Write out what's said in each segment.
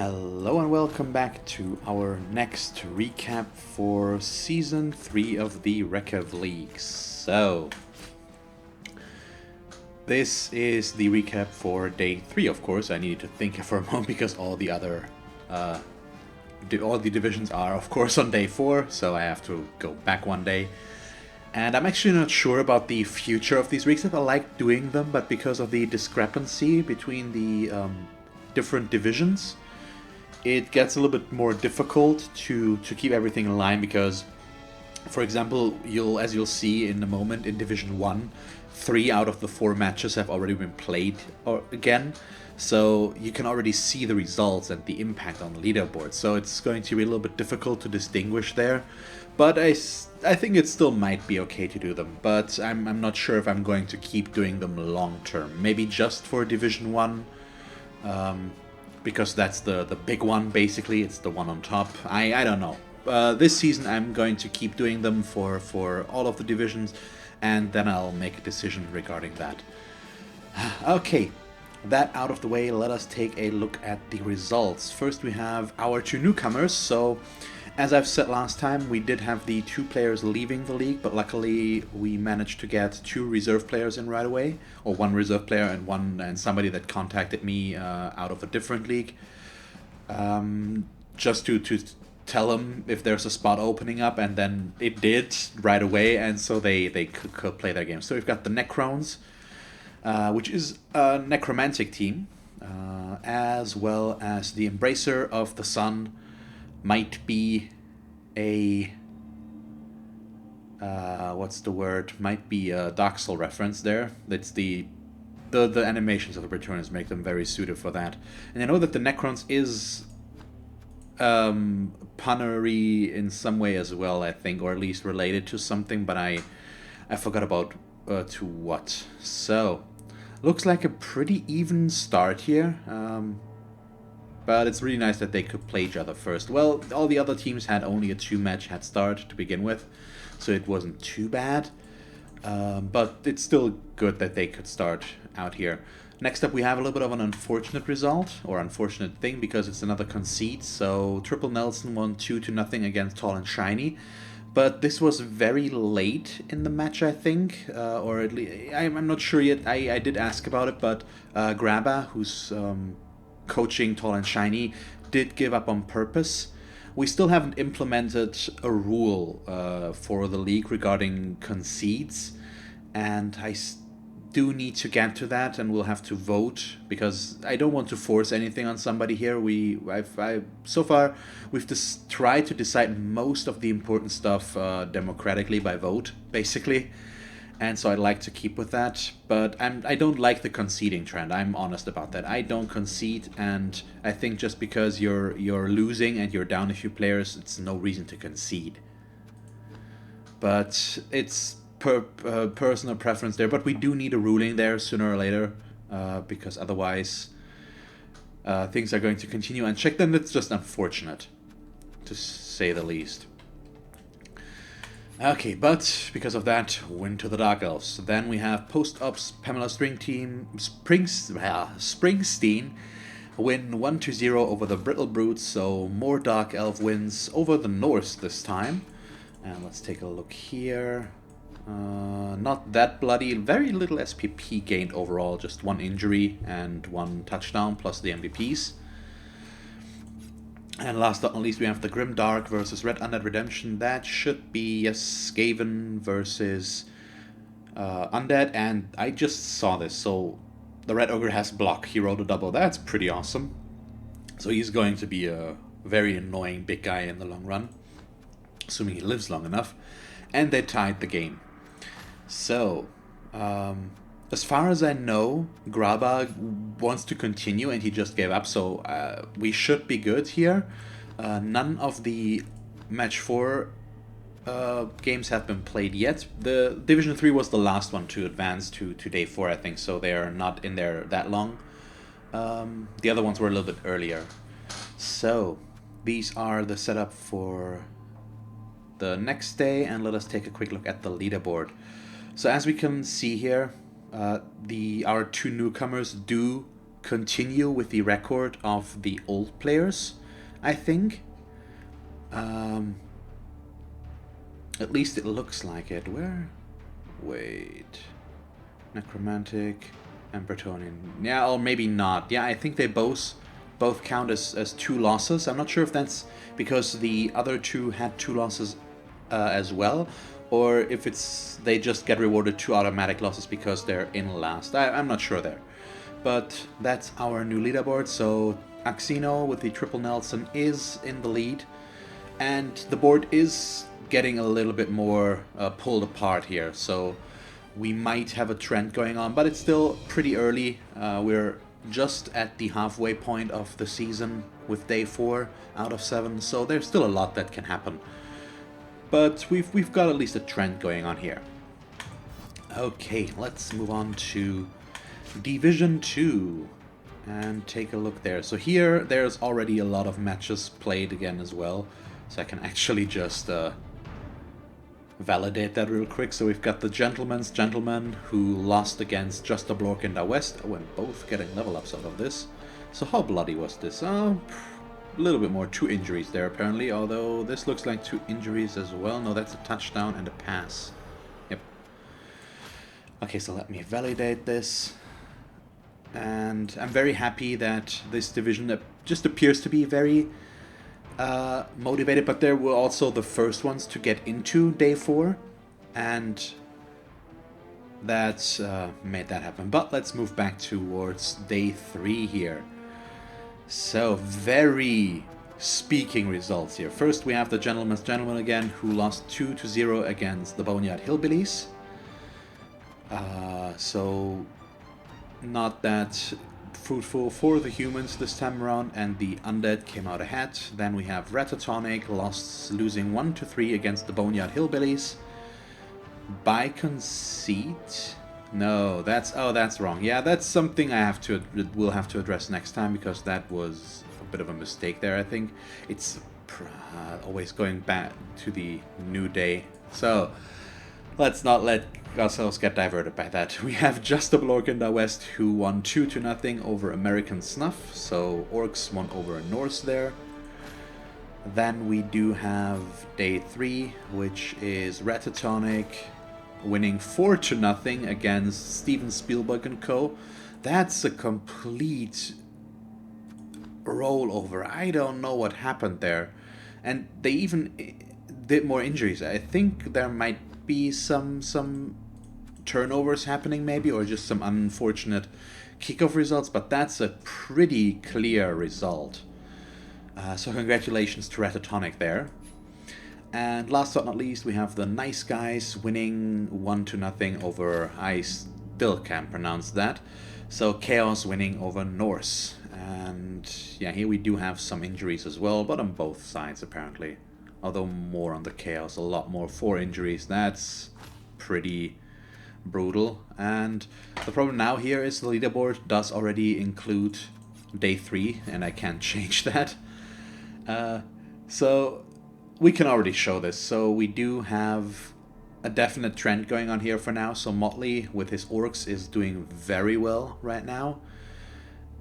Hello and welcome back to our next recap for Season 3 of the Rekef League. So, this is the recap for Day 3, of course. I needed to think for a moment because all the other, all the divisions are, of course, on Day 4, so I have to go back one day. And I'm actually not sure about the future of these recaps. I like doing them, but because of the discrepancy between the different divisions, it gets a little bit more difficult to keep everything in line because, for example, as you'll see in a moment in Division 1, 3 out of the 4 matches have already been played again, so you can already see the results and the impact on the leaderboard, so it's going to be a little bit difficult to distinguish there, but I think it still might be okay to do them, but I'm not sure if I'm going to keep doing them long term, maybe just for Division 1, because that's the big one, basically. It's the one on top. I don't know. This season I'm going to keep doing them for all of the divisions, and then I'll make a decision regarding that. Okay, that out of the way, let us take a look at the results. First we have our 2 newcomers, so as I've said last time, we did have the 2 players leaving the league, but luckily we managed to get 2 reserve players in right away, or 1 reserve player and somebody that contacted me out of a different league, just to tell them if there's a spot opening up, and then it did right away, and so they could play their game. So we've got the Necrons, which is a necromantic team, as well as the Embracer of the Sun. Might be a what's the word? Might be a Dark Soul reference there. That's the animations of the Returners make them very suited for that. And I know that the Necrons is punnery in some way as well, I think, or at least related to something, but I forgot about to what. So looks like a pretty even start here. But it's really nice that they could play each other first. Well, all the other teams had only a 2-match head start to begin with, so it wasn't too bad. But it's still good that they could start out here. Next up, we have a little bit of an unfortunate result, or unfortunate thing, because it's another concede. So Triple Nelson won 2-0 against Tall and Shiny. But this was very late in the match, I think, or at least I'm not sure yet. I did ask about it, but Grabba, who's coaching Tall and Shiny, did give up on purpose. We still haven't implemented a rule for the league regarding concedes, and I do need to get to that, and we'll have to vote because I don't want to force anything on somebody here. So far we've just tried to decide most of the important stuff democratically by vote, basically. And so I'd like to keep with that, but I don't like the conceding trend. I'm honest about that. I don't concede, and I think just because you're losing and you're down a few players, it's no reason to concede. But it's personal preference there. But we do need a ruling there sooner or later, because otherwise things are going to continue unchecked, and it's just unfortunate, to say the least. Okay, but because of that, win to the Dark Elves. Then we have Post-Ops Pamela String Team Springsteen win 1-0 over the Brittle Brutes, so more Dark Elf wins over the Norse this time. And let's take a look here. Not that bloody, very little SPP gained overall, just 1 injury and 1 touchdown plus the MVPs. And last but not least, we have the Grim Dark versus Red Undead Redemption. That should be Skaven versus Undead. And I just saw this. So the Red Ogre has block. He rolled a double. That's pretty awesome. So he's going to be a very annoying big guy in the long run, assuming he lives long enough. And they tied the game. So, as far as I know, Graba wants to continue and he just gave up, so we should be good here. None of the Match 4 games have been played yet. The Division 3 was the last one to advance to Day 4, I think, so they're not in there that long. The other ones were a little bit earlier. So, these are the setup for the next day, and let us take a quick look at the leaderboard. So as we can see here, our 2 newcomers do continue with the record of the old players, I think. At least it looks like it. Where? Wait. Necromantic and Bretonian. Yeah, or maybe not. Yeah, I think they both count as 2 losses. I'm not sure if that's because the other 2 had 2 losses as well, or if it's they just get rewarded 2 automatic losses because they're in last. I'm not sure there. But that's our new leaderboard. So Axino with the triple Nelson is in the lead, and the board is getting a little bit more pulled apart here. So we might have a trend going on, but it's still pretty early. We're just at the halfway point of the season with day 4 out of 7, so there's still a lot that can happen. But we've got at least a trend going on here. Okay, let's move on to Division 2 and take a look there. So here, there's already a lot of matches played again as well, so I can actually just validate that real quick. So we've got the Gentleman's Gentleman who lost against Just a Blork in the West. Oh, and both getting level ups out of this. So how bloody was this? Oh, a little bit more. 2 injuries there apparently, although this looks like 2 injuries as well. No, that's a touchdown and a pass. Yep. Okay, so let me validate this. And I'm very happy that this division just appears to be very motivated, but they were also the first ones to get into day 4, and that's made that happen. But let's move back towards day 3 here. So very speaking results here. First we have the Gentleman's Gentleman again, who lost 2-0 against the Boneyard Hillbillies. So not that fruitful for the humans this time around, and the undead came out ahead. Then we have Ratatonic losing 1-3 against the Boneyard Hillbillies. By conceit? No, that's wrong. Yeah, that's something we'll have to address next time, because that was a bit of a mistake there. I think it's always going back to the new day. So let's not let ourselves get diverted by that. We have Just a Blork in the West who won 2-0 over American Snuff, so Orcs won over Norse there. Then we do have day 3, which is Ratatonic winning 4-0 against Steven Spielberg and Co. That's a complete rollover. I don't know what happened there. And they even did more injuries. I think there might be some turnovers happening maybe, or just some unfortunate kickoff results, but that's a pretty clear result. So congratulations to Ratatonic there. And last but not least, we have the Nice Guys winning 1-0 over, I still can't pronounce that, so Chaos winning over Norse. And yeah, here we do have some injuries as well, but on both sides apparently. Although more on the Chaos, a lot more 4 injuries. That's pretty brutal. And the problem now here is the leaderboard does already include day 3, and I can't change that. So we can already show this. So we do have a definite trend going on here for now. So Motley with his Orcs is doing very well right now.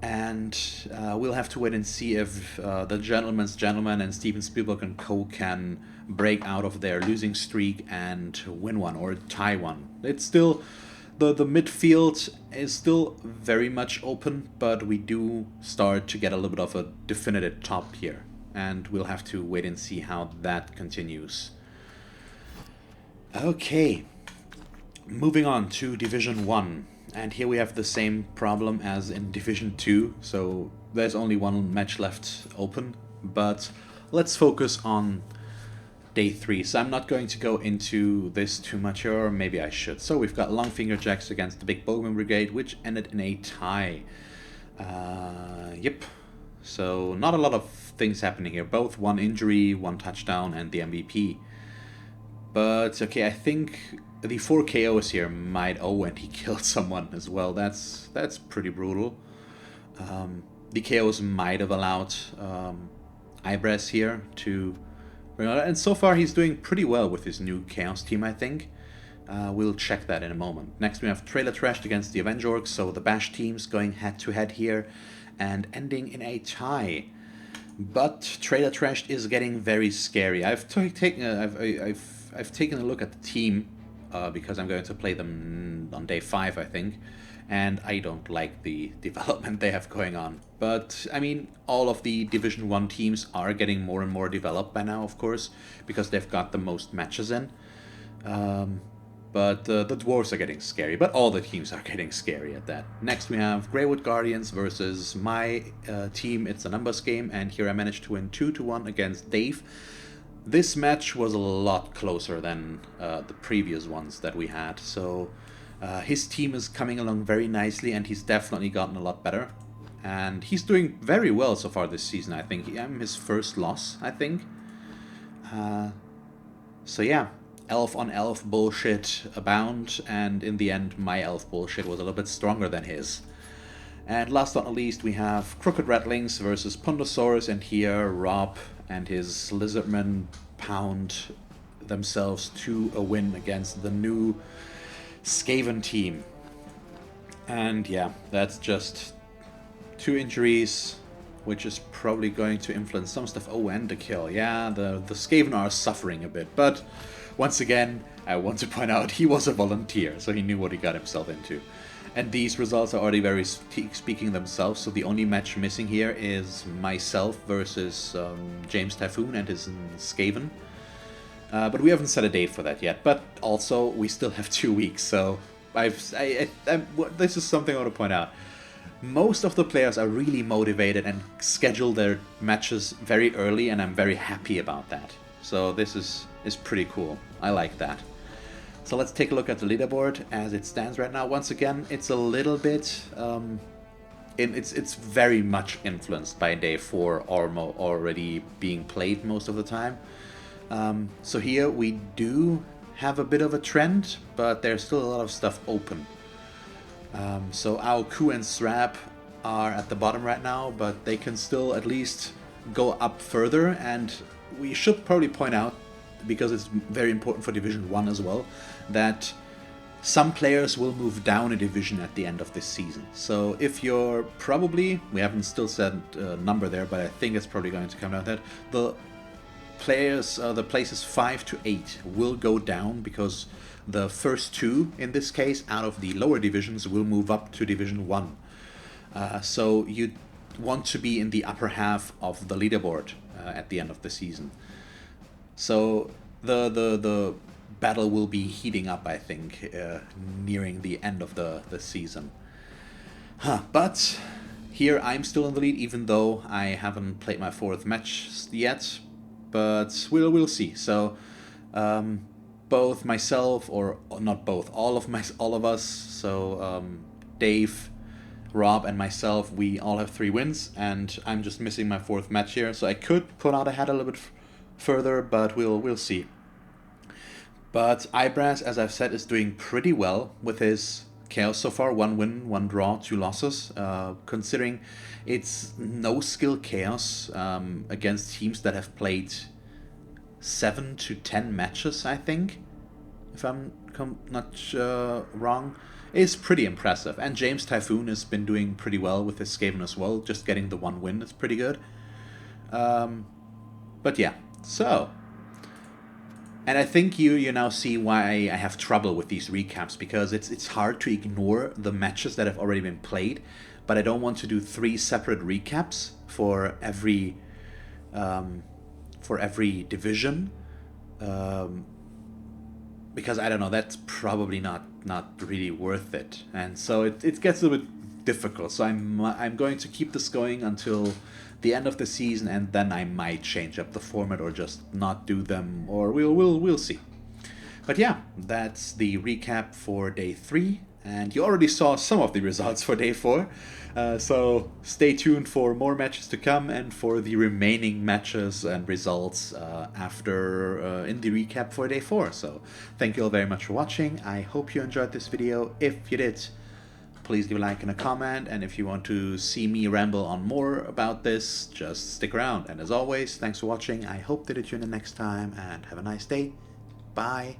And we'll have to wait and see if the Gentleman's Gentleman and Steven Spielberg and Co. can break out of their losing streak and win one or tie one. It's still, the midfield is still very much open, but we do start to get a little bit of a definitive top here. And we'll have to wait and see how that continues. Okay, moving on to Division 1. And here we have the same problem as in Division 2, so there's only one match left open, but let's focus on day 3. So I'm not going to go into this too much, or maybe I should. So we've got Longfinger Jacks against the Big Bowman Brigade, which ended in a tie. Yep, so not a lot of things happening here, both 1 injury, 1 touchdown, and the MVP. But okay, I think the 4 KOs here might... Oh, and he killed someone as well. That's pretty brutal. The KOs might have allowed Ibres here to... And so far he's doing pretty well with his new Chaos team, I think. We'll check that in a moment. Next we have Trailer Trashed against the Avengorks, so the Bash teams going head to head here and ending in a tie. But Trailer Trashed is getting very scary. I've taken a look at the team because I'm going to play them on day 5, I think, and I don't like the development they have going on. But I mean, all of the Division 1 teams are getting more and more developed by now, of course, because they've got the most matches in. But the Dwarves are getting scary, but all the teams are getting scary at that. Next we have Greywood Guardians versus my team. It's a numbers game, and here I managed to win 2-1 against Dave. This match was a lot closer than the previous ones that we had, so his team is coming along very nicely, and he's definitely gotten a lot better. And he's doing very well so far this season, I think. I'm his first loss, I think. So yeah. Elf on elf bullshit abound, and in the end my elf bullshit was a little bit stronger than his. And last but not least we have Crooked Rattlings versus Pundosaurus, and here Rob and his Lizardmen pound themselves to a win against the new Skaven team. And yeah, that's just 2 injuries, which is probably going to influence some stuff. Oh, and the kill. Yeah, the Skaven are suffering a bit, but once again, I want to point out he was a volunteer, so he knew what he got himself into. And these results are already very speaking themselves, so the only match missing here is myself versus James Typhoon and his Skaven. But we haven't set a date for that yet, but also we still have 2 weeks, so this is something I want to point out. Most of the players are really motivated and schedule their matches very early, and I'm very happy about that. So this is pretty cool. I like that. So let's take a look at the leaderboard as it stands right now. Once again, it's a little bit... it's very much influenced by day 4 already being played most of the time. So here we do have a bit of a trend, but there's still a lot of stuff open. So our Ku and Srab are at the bottom right now, but they can still at least go up further, and we should probably point out, because it's very important for Division 1 as well, that some players will move down a division at the end of this season. So if you're probably, we haven't still said a number there, but I think it's probably going to come down to that, the players, the places 5 to 8 will go down, because the first 2, in this case, out of the lower divisions will move up to Division 1. So you want to be in the upper half of the leaderboard at the end of the season. So the battle will be heating up, I think, nearing the end of the season. But here I'm still in the lead, even though I haven't played my 4th match yet. But we'll see. So both myself, or not both, all of us. So Dave, Rob, and myself, we all have 3 wins, and I'm just missing my 4th match here. So I could pull out ahead a little bit further, but we'll see. But Eyebraz, as I've said, is doing pretty well with his Chaos so far. 1 win, 1 draw, 2 losses. Considering it's no skill Chaos against teams that have played 7 to 10 matches, I think, if I'm not wrong, is pretty impressive. And James Typhoon has been doing pretty well with his Skaven as well. Just getting the 1 win is pretty good. But yeah, so... And I think you now see why I have trouble with these recaps, because it's hard to ignore the matches that have already been played, but I don't want to do 3 separate recaps for every division, because I don't know, that's probably not really worth it, and so it gets a little bit difficult. So I'm going to keep this going until the end of the season, and then I might change up the format or just not do them, or we'll see. But yeah, that's the recap for day 3, and you already saw some of the results for day 4. So stay tuned for more matches to come, and for the remaining matches and results after in the recap for day 4. So thank you all very much for watching. I hope you enjoyed this video. If you did, please leave a like and a comment, and if you want to see me ramble on more about this, just stick around. And as always, thanks for watching. I hope that you tune in next time, and have a nice day. Bye.